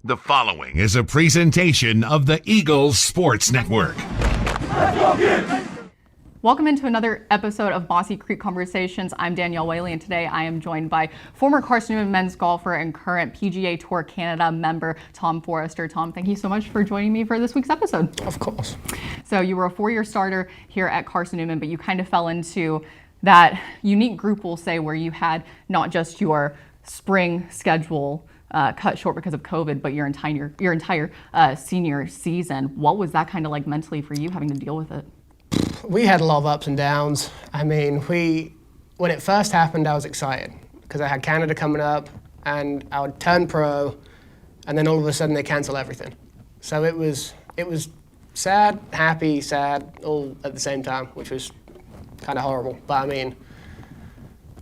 The following is a presentation of the Eagles Sports Network. Welcome into another episode of Mossy Creek Conversations. I'm Danielle Whaley, and today I am joined by former Carson-Newman men's golfer and current PGA Tour Canada member, Tom Forster. Tom, thank you so much for joining me for this week's episode. Of course. So you were a four-year starter here at Carson-Newman, but you kind of fell into that unique group, we'll say, where you had not just your spring schedule cut short because of COVID, but your entire senior season. What was that kind of like mentally for you, having to deal with it? We had a lot of ups and downs. I mean, when it first happened, I was excited because I had Canada coming up and I would turn pro, and then all of a sudden they cancel everything. So it was sad, happy, sad, all at the same time, which was kind of horrible. But I mean,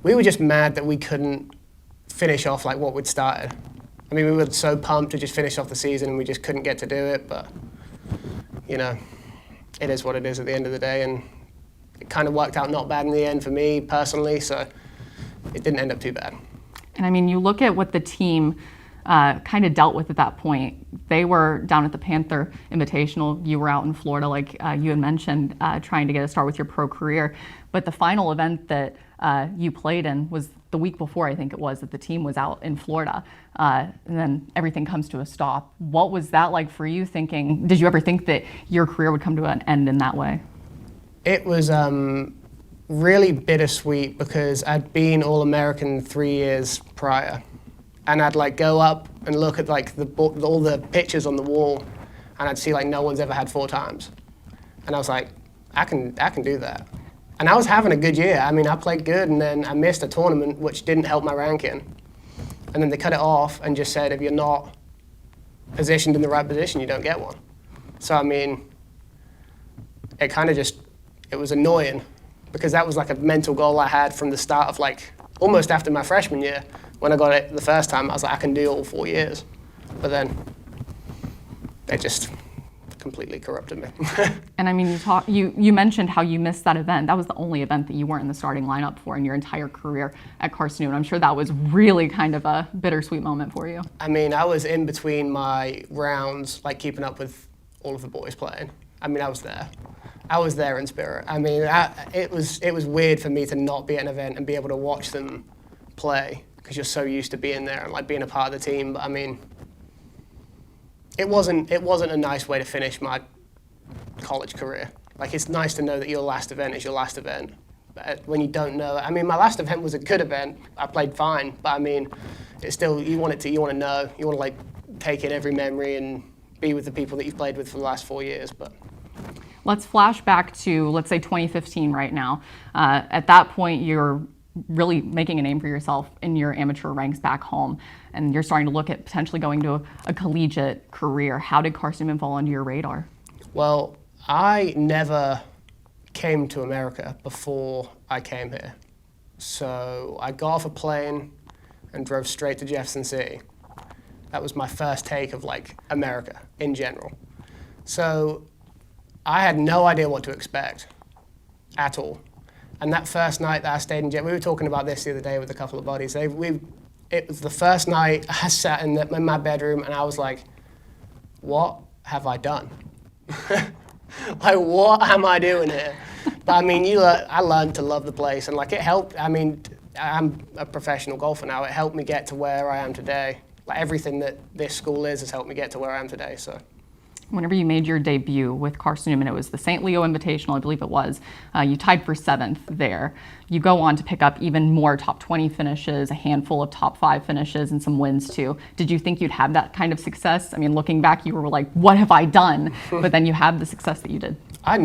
we were just mad that we couldn't finish off like what we'd started. I mean, we were so pumped to just finish off the season and we just couldn't get to do it, but, you know, it is what it is at the end of the day, and it kind of worked out not bad in the end for me personally, so it didn't end up too bad. And I mean, you look at what the team kind of dealt with at that point. They were down at the Panther Invitational. You were out in Florida, like you had mentioned, trying to get a start with your pro career. But the final event that you played in was the week before, I think it was, that the team was out in Florida. And then everything comes to a stop. What was that like for you thinking? Did you ever think that your career would come to an end in that way? It was really bittersweet because I'd been All-American 3 years prior. And I'd like go up and look at like all the pictures on the wall, and I'd see like no one's ever had 4 times. And I was like, I can do that. And I was having a good year. I mean, I played good, and then I missed a tournament, which didn't help my ranking. And then they cut it off and just said, if you're not positioned in the right position, you don't get one. So, I mean, it kind of it was annoying because that was like a mental goal I had from the start of like almost after my freshman year. When I got it the first time, I was like, I can do all 4 years. But then they just completely corrupted me. And I mean, you mentioned how you missed that event. That was the only event that you weren't in the starting lineup for in your entire career at Carson-Newman. I'm sure that was really kind of a bittersweet moment for you. I mean, I was in between my rounds, like keeping up with all of the boys playing. I mean, I was there. I was there in spirit. I mean, it was weird for me to not be at an event and be able to watch them play because you're so used to being there and like being a part of the team. But I mean, it wasn't a nice way to finish my college career. Like, it's nice to know that your last event is your last event. But when you don't know, I mean, my last event was a good event. I played fine, but I mean, it's still, you want to know, you want to like take in every memory and be with the people that you've played with for the last 4 years. But let's flash back to, let's say, 2015 right now. At that point, you're really making a name for yourself in your amateur ranks back home, and you're starting to look at potentially going to a collegiate career. How did Carson-Newman fall onto your radar? Well, I never came to America before I came here. So I got off a plane and drove straight to Jefferson City. That was my first take of like America in general. So I had no idea what to expect at all. And that first night that I stayed in we were talking about this the other day with a couple of buddies. It was the first night I sat in my bedroom and I was like, what have I done? Like, what am I doing here? But I mean, I learned to love the place, and like it helped. I mean, I'm a professional golfer now. It helped me get to where I am today. Like, everything that this school has helped me get to where I am today, so. Whenever you made your debut with Carson-Newman, it was the St. Leo Invitational, I believe it was. You tied for 7th there. You go on to pick up even more top 20 finishes, a handful of top 5 finishes, and some wins too. Did you think you'd have that kind of success? I mean, looking back, you were like, what have I done? But then you have the success that you did. I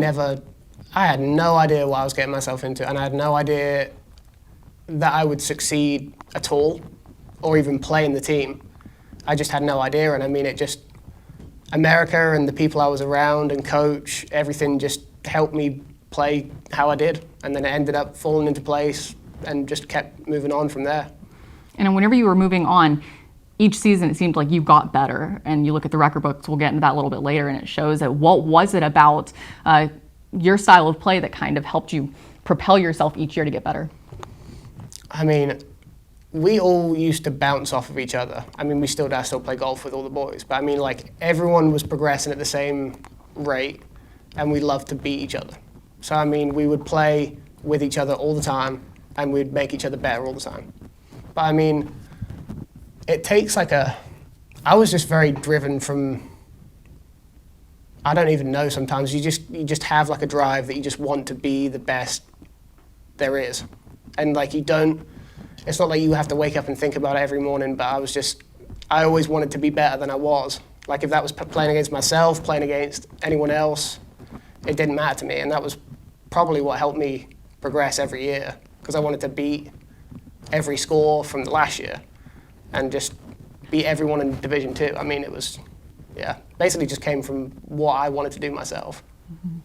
had no idea what I was getting myself into, and I had no idea that I would succeed at all, or even play in the team. I just had no idea, and I mean, America and the people I was around and coach, everything just helped me play how I did. And then it ended up falling into place and just kept moving on from there. And whenever you were moving on, each season it seemed like you got better. And you look at the record books, we'll get into that a little bit later, and it shows that what was it about your style of play that kind of helped you propel yourself each year to get better? I mean, we all used to bounce off of each other. I mean, I still play golf with all the boys, but I mean, like, everyone was progressing at the same rate, and we loved to beat each other. So, I mean, we would play with each other all the time, and we'd make each other better all the time. But I mean, it takes I was just very driven from, I don't even know sometimes, you just have like a drive that you just want to be the best there is. And like it's not like you have to wake up and think about it every morning, but I always wanted to be better than I was. Like if that was playing against myself, playing against anyone else, it didn't matter to me. And that was probably what helped me progress every year, because I wanted to beat every score from the last year and just beat everyone in Division 2. I mean, it was, basically just came from what I wanted to do myself. Mm-hmm.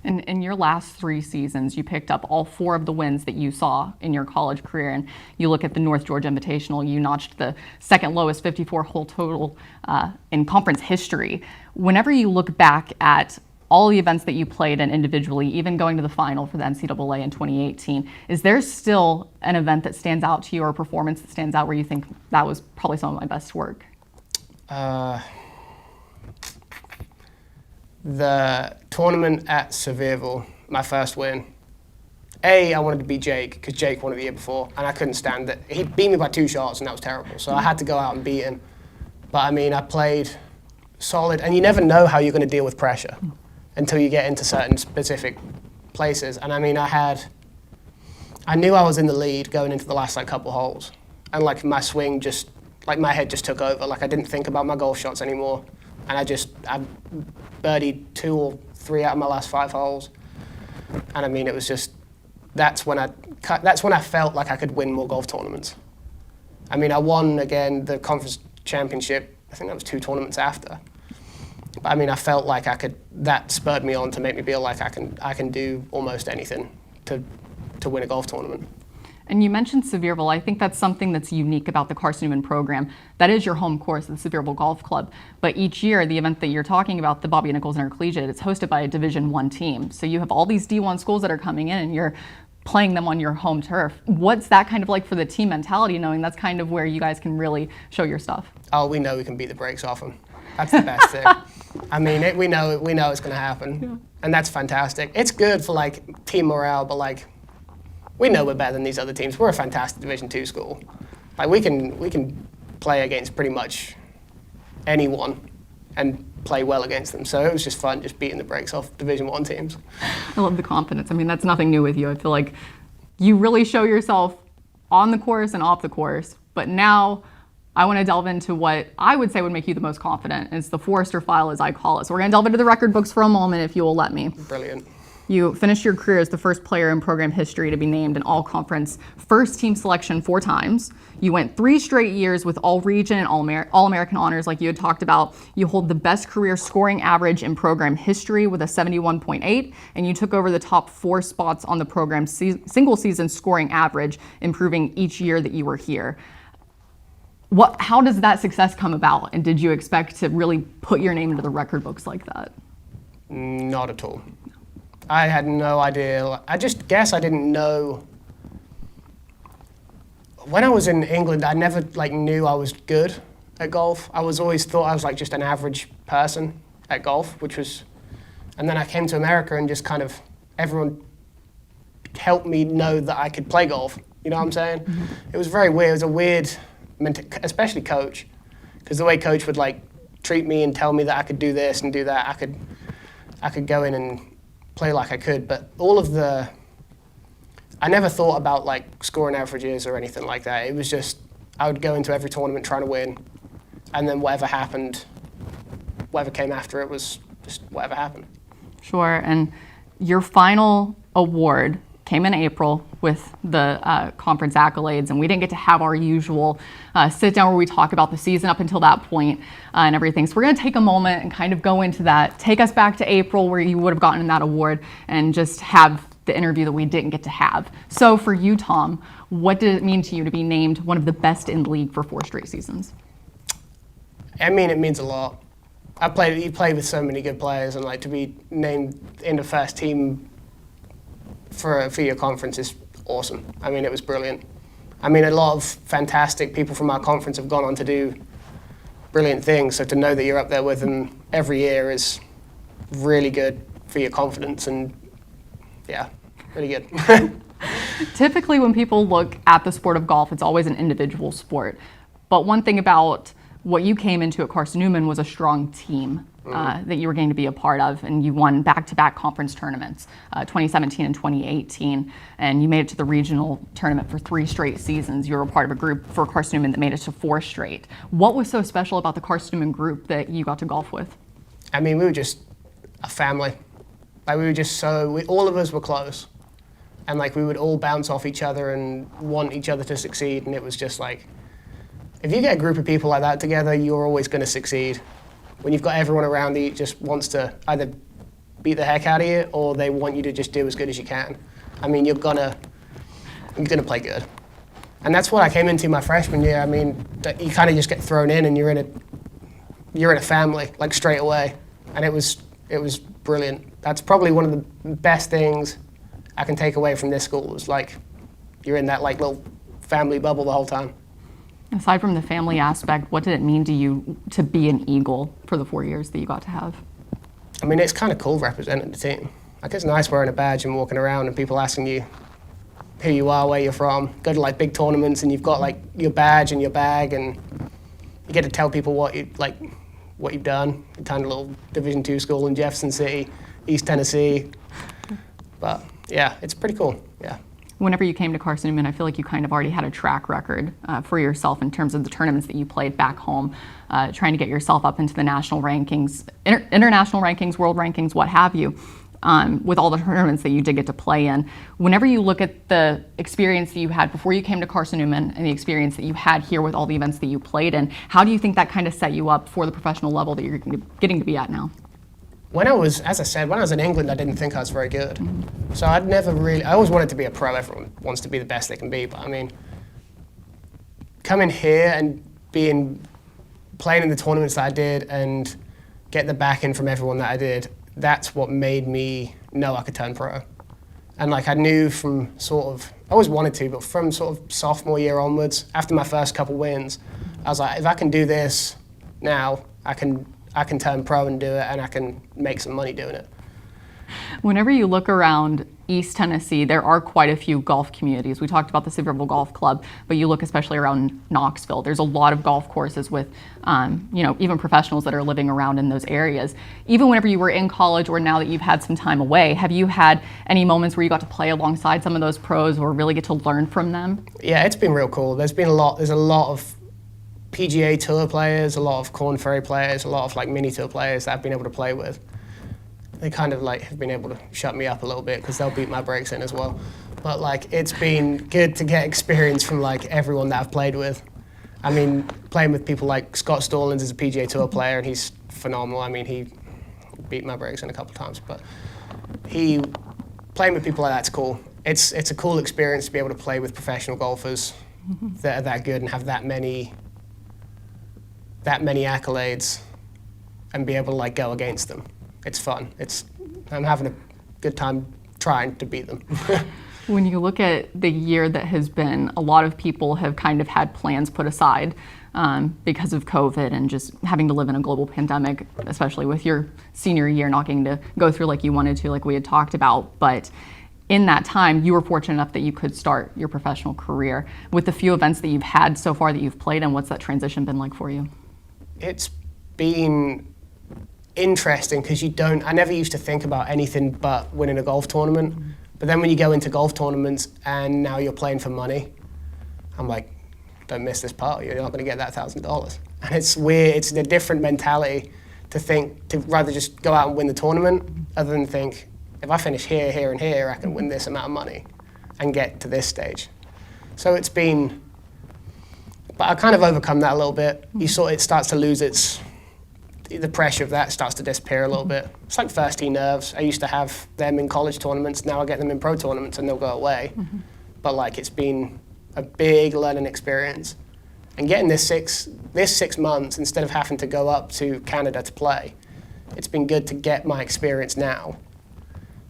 And in your last 3 seasons, you picked up all 4 of the wins that you saw in your college career. And you look at the North Georgia Invitational, you notched the second lowest 54-hole total in conference history. Whenever you look back at all the events that you played in individually, even going to the final for the NCAA in 2018, is there still an event that stands out to you or a performance that stands out where you think that was probably some of my best work? The tournament at Sevierville, my first win. I wanted to beat Jake, because Jake won it the year before, and I couldn't stand it. He beat me by 2 shots, and that was terrible. So I had to go out and beat him. But I mean, I played solid, and you never know how you're going to deal with pressure until you get into certain specific places. And I mean, I knew I was in the lead going into the last couple holes, and like my swing my head just took over. Like I didn't think about my golf shots anymore, and I birdied 2 or 3 out of my last 5 holes. And I mean, it was just, that's when I felt like I could win more golf tournaments. I mean, I won again the conference championship. I think that was 2 tournaments after. But I mean, I felt like that spurred me on to make me feel like I can do almost anything to win a golf tournament. And you mentioned Sevierville. I think that's something that's unique about the Carson-Newman program. That is your home course, the Sevierville Golf Club. But each year, the event that you're talking about, the Bobby Nichols Intercollegiate, it's hosted by a Division I team. So you have all these D1 schools that are coming in, and you're playing them on your home turf. What's that kind of like for the team mentality, knowing that's kind of where you guys can really show your stuff? Oh, we know we can beat the brakes off them. That's the best thing. I mean, we know it's going to happen, and that's fantastic. It's good for team morale, but we know we're better than these other teams. We're a fantastic Division II school. We can play against pretty much anyone and play well against them. So it was just fun just beating the brakes off Division I teams. I love the confidence. I mean, that's nothing new with you. I feel like you really show yourself on the course and off the course. But now I want to delve into what I would say would make you the most confident. It's the Forster file, as I call it. So we're going to delve into the record books for a moment, if you will let me. Brilliant. You finished your career as the first player in program history to be named an all-conference first-team selection 4 times. You went 3 straight years with all-region and all-American honors like you had talked about. You hold the best career scoring average in program history with a 71.8, and you took over the top 4 spots on the program's single-season scoring average, improving each year that you were here. How does that success come about, and did you expect to really put your name into the record books like that? Not at all. I had no idea. I just guess I didn't know. When I was in England, I never knew I was good at golf. I always thought I was just an average person at golf, and then I came to America and just kind of everyone helped me know that I could play golf. You know what I'm saying? Mm-hmm. It was very weird. It was a weird, especially coach, because the way coach would treat me and tell me that I could do this and do that, I could go in and play like I could, but I never thought about scoring averages or anything like that. It was just, I would go into every tournament trying to win, and then whatever happened, whatever came after it was just whatever happened. Sure, and your final award came in April with the conference accolades, and we didn't get to have our usual sit down where we talk about the season up until that point and everything. So we're going to take a moment and kind of go into that. Take us back to April where you would have gotten that award and just have the interview that we didn't get to have. So for you, Tom, what did it mean to you to be named one of the best in the league for 4 straight seasons? I mean, it means a lot. You played with so many good players, and to be named in the first team for your conference is awesome. I mean, it was brilliant. I mean, a lot of fantastic people from our conference have gone on to do brilliant things. So to know that you're up there with them every year is really good for your confidence, and yeah, really good. Typically, when people look at the sport of golf, it's always an individual sport. But one thing about what you came into at Carson-Newman was a strong team that you were going to be a part of, and you won back-to-back conference tournaments, 2017 and 2018, and you made it to the regional tournament for 3 straight seasons. You were a part of a group for Carson-Newman that made it to 4 straight. What was so special about the Carson-Newman group that you got to golf with? I mean, we were just a family. Like, we were just all of us were close. And like, we would all bounce off each other and want each other to succeed, and it was just like, if you get a group of people like that together, you're always going to succeed. When you've got everyone around you just wants to either beat the heck out of you, or they want you to just do as good as you can. I mean, you're gonna play good. And that's what I came into my freshman year. I mean, you kind of just get thrown in, and you're in a family, like, straight away. And it was brilliant. That's probably one of the best things I can take away from this school, was like, you're in that like little family bubble the whole time. Aside from the family aspect, what did it mean to you to be an Eagle for the 4 years that you got to have? I mean, it's kind of cool representing the team. Like, it's nice wearing a badge and walking around and people asking you who you are, where you're from. Go to like big tournaments and you've got like your badge and your bag, and you get to tell people what you've done. A tiny little Division II school in Jefferson City, East Tennessee. But yeah, it's pretty cool, yeah. Whenever you came to Carson-Newman, I feel like you kind of already had a track record for yourself in terms of the tournaments that you played back home, trying to get yourself up into the national rankings, international rankings, world rankings, what have you, with all the tournaments that you did get to play in. Whenever you look at the experience that you had before you came to Carson-Newman and the experience that you had here with all the events that you played in, how do you think that kind of set you up for the professional level that you're getting to be at now? As I said, when I was in England, I didn't think I was very good. So I always wanted to be a pro. Everyone wants to be the best they can be. But I mean, coming here and playing in the tournaments that I did and get the backing from everyone that I did, that's what made me know I could turn pro. And like, I knew from I always wanted to, but from sort of sophomore year onwards, after my first couple wins, I was like, if I can do this now, I can turn pro and do it, and I can make some money doing it. Whenever you look around East Tennessee, there are quite a few golf communities. We talked about the Sevierville Golf Club, but you look especially around Knoxville. There's a lot of golf courses with, even professionals that are living around in those areas. Even whenever you were in college, or now that you've had some time away, have you had any moments where you got to play alongside some of those pros or really get to learn from them? Yeah, it's been real cool. There's a lot of PGA Tour players, a lot of Korn Ferry players, a lot of like mini tour players that I've been able to play with. They kind of like have been able to shut me up a little bit because they'll beat my breaks in as well. But like, it's been good to get experience from like everyone that I've played with. I mean, playing with people like Scott Stallings is a PGA Tour player, and he's phenomenal. I mean, he beat my breaks in a couple of times, but playing with people like that's cool. It's a cool experience to be able to play with professional golfers that are that good and have that many accolades and be able to like go against them. It's fun. I'm having a good time trying to beat them. When you look at the year that has been, a lot of people have kind of had plans put aside because of COVID and just having to live in a global pandemic, especially with your senior year not getting to go through like you wanted to, like we had talked about. But in that time, you were fortunate enough that you could start your professional career. With the few events that you've had so far that you've played in, what's that transition been like for you? It's been interesting because I never used to think about anything but winning a golf tournament. But then when you go into golf tournaments and now you're playing for money, I'm like, don't miss this part, you're not going to get that $1,000. And it's weird, it's a different mentality to rather just go out and win the tournament, other than think, if I finish here, here, and here, I can win this amount of money and get to this stage. So it's been, but I kind of overcome that a little bit. It starts to lose the pressure of that starts to disappear a little bit. It's like first tee nerves. I used to have them in college tournaments, now I get them in pro tournaments and they'll go away. But like, it's been a big learning experience. And getting this 6 months, instead of having to go up to Canada to play, it's been good to get my experience now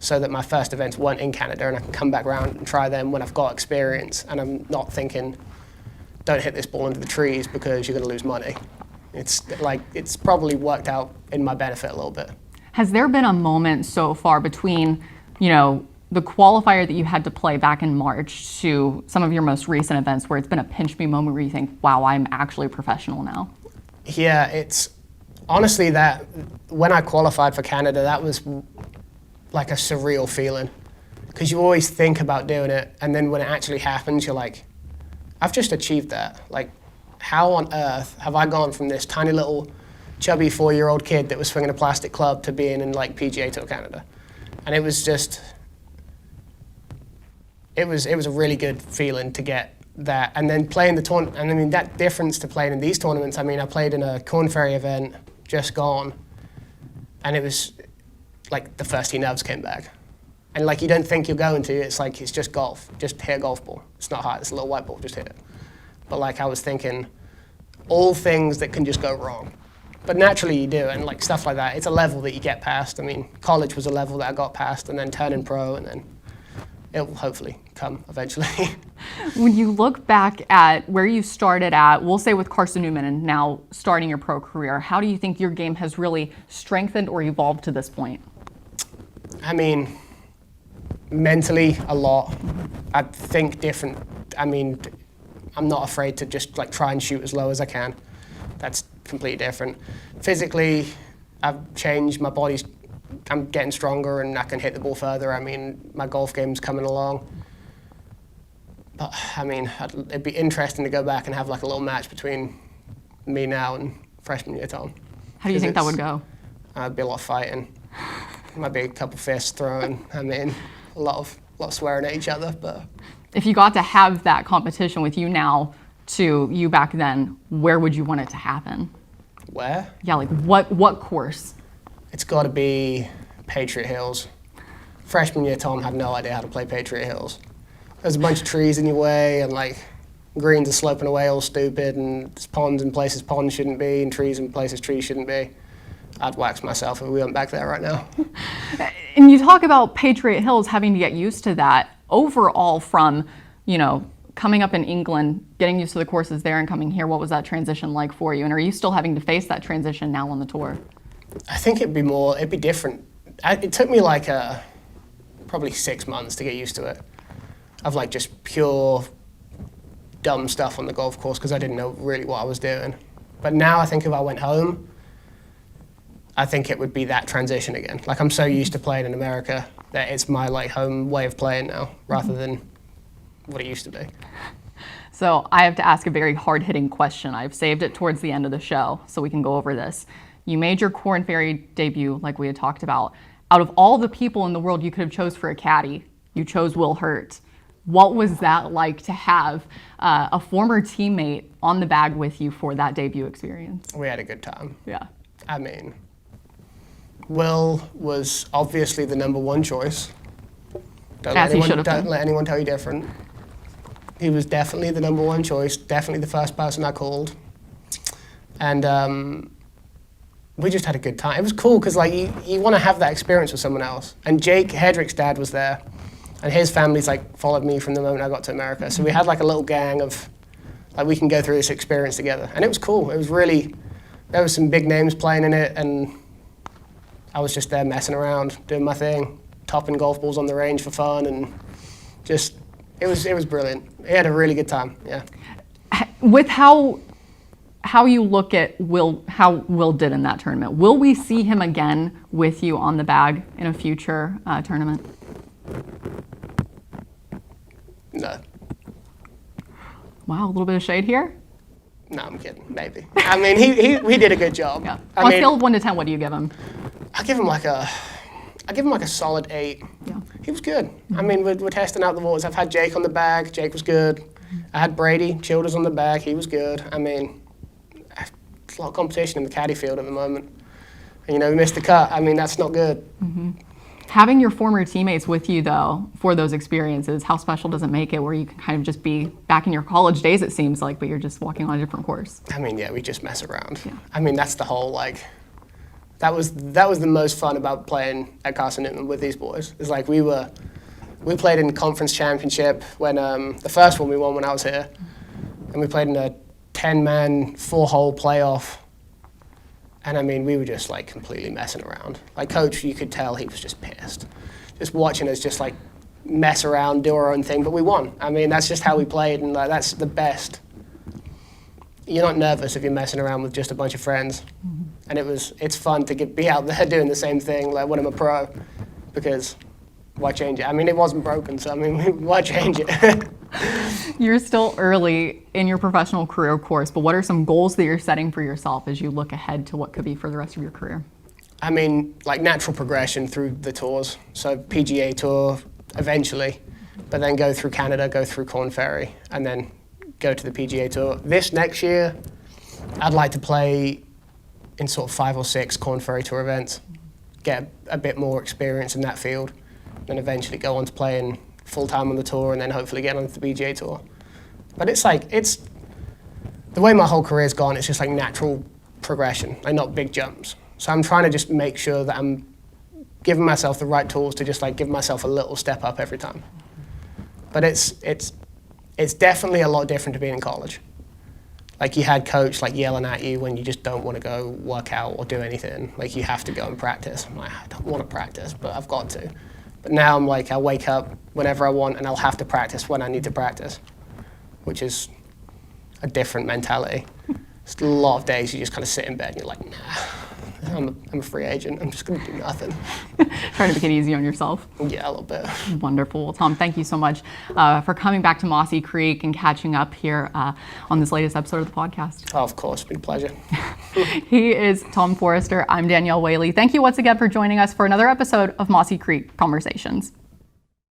so that my first events weren't in Canada and I can come back around and try them when I've got experience and I'm not thinking, don't hit this ball into the trees because you're going to lose money. It's probably worked out in my benefit a little bit. Has there been a moment so far between, the qualifier that you had to play back in March to some of your most recent events where it's been a pinch me moment where you think, wow, I'm actually a professional now? Yeah, it's honestly that when I qualified for Canada, that was like a surreal feeling because you always think about doing it and then when it actually happens, you're like, I've just achieved that. Like, how on earth have I gone from this tiny little chubby 4-year-old kid that was swinging a plastic club to being in like PGA Tour Canada? And it was just, it was a really good feeling to get that. And then playing the tournament, and I mean, that difference to playing in these tournaments, I mean, I played in a Corn Ferry event just gone, and it was like the first tee nerves came back. And like, you don't think you're going to, it's like, it's just golf, just hit a golf ball. It's not hard, it's a little white ball, just hit it. But like, I was thinking, all things that can just go wrong. But naturally you do, and like stuff like that, it's a level that you get past. I mean, college was a level that I got past, and then turning pro, and then it will hopefully come eventually. When you look back at where you started at, we'll say with Carson-Newman and now starting your pro career, how do you think your game has really strengthened or evolved to this point? I mean, mentally a lot. I think different. I mean, I'm not afraid to just like try and shoot as low as I can. That's completely different. Physically, I've changed. My body's, I'm getting stronger and I can hit the ball further. I mean, my golf game's coming along. But I mean, it'd be interesting to go back and have like a little match between me now and freshman year Tom. How do you think that would go? It'd be a lot of fighting. Might be a couple fists thrown. I mean, a lot of swearing at each other. But if you got to have that competition with you now to you back then, where would you want it to happen? Where? Yeah, like what course? It's got to be Patriot Hills. Freshman year Tom had no idea how to play Patriot Hills. There's a bunch of trees in your way and like greens are sloping away all stupid and there's ponds in places ponds shouldn't be and trees in places trees shouldn't be. I'd wax myself if we went back there right now. And you talk about Patriot Hills having to get used to that. Overall from, coming up in England, getting used to the courses there and coming here, what was that transition like for you? And are you still having to face that transition now on the tour? I think it'd be different. It took me like probably 6 months to get used to it. Of like just pure dumb stuff on the golf course because I didn't know really what I was doing. But now I think if I went home, I think it would be that transition again. Like I'm so used to playing in America that it's my like home way of playing now rather than what it used to be. So I have to ask a very hard-hitting question. I've saved it towards the end of the show so we can go over this. You made your Corn Ferry debut like we had talked about. Out of all the people in the world you could have chose for a caddy, you chose Will Hurt. What was that like to have a former teammate on the bag with you for that debut experience? We had a good time. Yeah. I mean, Will was obviously the number one choice. Don't let anyone tell you different. He was definitely the number one choice, definitely the first person I called. And we just had a good time. It was cool because like you want to have that experience with someone else. And Jake Hedrick's dad was there. And his family's like followed me from the moment I got to America. So we had like a little gang of, like we can go through this experience together. And it was cool. It was really, there was some big names playing in it and I was just there messing around, doing my thing, topping golf balls on the range for fun and just, it was brilliant. We had a really good time, yeah. With how you look at how Will did in that tournament, will we see him again with you on the bag in a future tournament? No. Wow, a little bit of shade here? No, I'm kidding, maybe. I mean, he did a good job. Yeah. On a scale of 1 to 10, what do you give him? I give him like a solid 8. Yeah. He was good. I mean, we're testing out the waters. I've had Jake on the bag. Jake was good. I had Brady Childers on the bag. He was good. I mean, there's a lot of competition in the caddy field at the moment. And, we missed the cut. I mean, that's not good. Mm-hmm. Having your former teammates with you, though, for those experiences, how special does it make it where you can kind of just be back in your college days, it seems like, but you're just walking on a different course? I mean, yeah, we just mess around. Yeah. I mean, that's the whole, like, That was the most fun about playing at Carson-Newman with these boys. It's like we played in the conference championship when the first one we won when I was here, and we played in a 10-man 4-hole playoff. And I mean, we were just like completely messing around. Like coach, you could tell he was just pissed, just watching us just like mess around, do our own thing. But we won. I mean, that's just how we played, and like, that's the best. You're not nervous if you're messing around with just a bunch of friends. Mm-hmm. And it's fun to be out there doing the same thing like when I'm a pro, because why change it? I mean, it wasn't broken, so I mean, why change it? You're still early in your professional career, of course, but what are some goals that you're setting for yourself as you look ahead to what could be for the rest of your career? I mean, like natural progression through the tours. So PGA Tour eventually, but then go through Canada, go through Corn Ferry, and then go to the PGA Tour. This next year, I'd like to play in sort of 5 or 6 Corn Ferry Tour events, get a bit more experience in that field, then eventually go on to playing full-time on the tour and then hopefully get onto the PGA Tour. But it's the way my whole career's gone, it's just like natural progression, like not big jumps. So I'm trying to just make sure that I'm giving myself the right tools to just like give myself a little step up every time. But it's definitely a lot different to being in college. Like you had coach like yelling at you when you just don't want to go work out or do anything. Like you have to go and practice. I'm like, I don't want to practice, but I've got to. But now I'm like, I wake up whenever I want and I'll have to practice when I need to practice, which is a different mentality. It's a lot of days you just kind of sit in bed and you're like, nah, I'm a free agent. I'm just going to do nothing. Trying to make it easy on yourself. Yeah, a little bit. Wonderful. Well, Tom, thank you so much for coming back to Mossy Creek and catching up here on this latest episode of the podcast. Oh, of course. It's been a pleasure. He is Tom Forster. I'm Danielle Whaley. Thank you once again for joining us for another episode of Mossy Creek Conversations.